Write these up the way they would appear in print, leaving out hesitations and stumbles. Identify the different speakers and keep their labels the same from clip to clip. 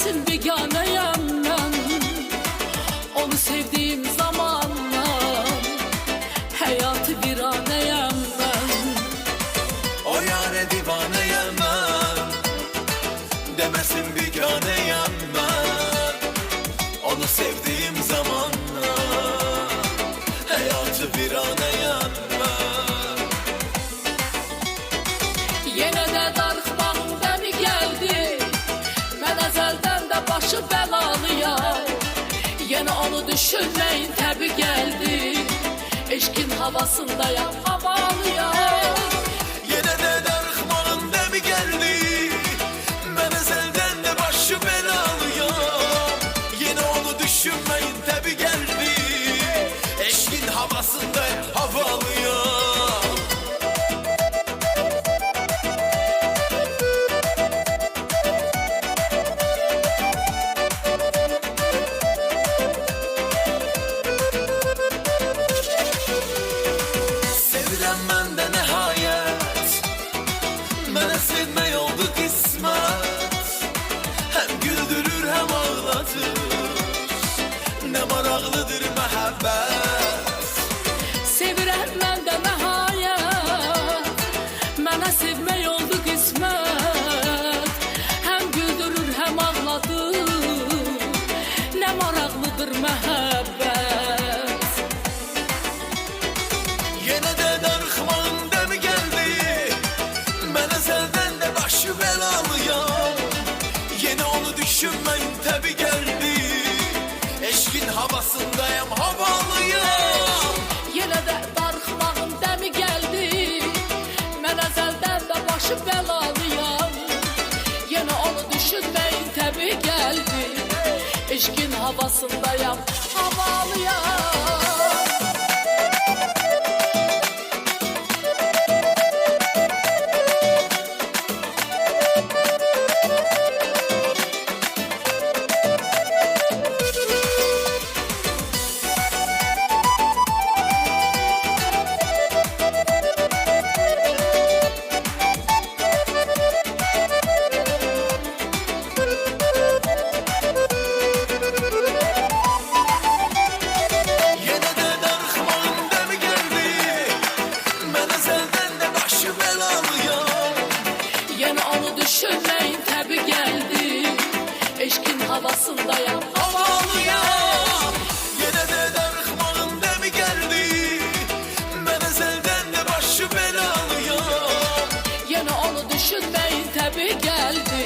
Speaker 1: Demesin biganeyim ben, onu sevdiğim zamanlar hayatı viraneyim ben.
Speaker 2: O yâre divaneyim ben, demesin biganeyim ben, onu sevdiğim zamanlar hayatı viraneyim ben.
Speaker 1: Yine de darıxmağın demi geldi, mən əzəldən də başı bəlalıyam. Yine onu düşünmeyin təbi geldi, eşkin havasındayam, havalıyam.
Speaker 2: Yine de darıxmağın demi geldi, ben ezelden de başı belalıyam. Yine onu düşünmeyin tabi geldi, eşkin havasında havalıyam. Sevirem ben de nihayet, bana sevme oldu kısmet. Hem güldürür hem ağlatır, ne maraqlıdır məhəbbət.
Speaker 1: Sevirəm mən də nəhayət, mənə sevmək oldu qismət. Həm güldürür, həm ağladır, nə maraqlıdır məhəbbət.
Speaker 2: Yine de darıxmağın demi geldi, ben ezelden de başı belalıyam. Yine onu düşünmeyin tabi geldi, eşkin havasındayım, havalıyam.
Speaker 1: Yenə də darıxmağın dəmi gəldi, mən əzəldən də başı bəlalıyam. Yenə onu düşünməyin təbi gəldi, eşkin havasındayam, havalıyam.
Speaker 2: Yine de darıxmağın demi geldi, ben ezelden de başı belalıyam.
Speaker 1: Yenə onu düşünməyin təbi gəldi, eşkin havasındayam, havalıyam.
Speaker 2: Yine de darıxmağın demi geldi, ben ezelden de başı belalıyam.
Speaker 1: Yenə onu düşünməyin təbi gəldi,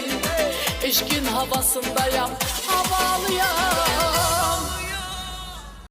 Speaker 1: eşkin havasındayam, havalıyam.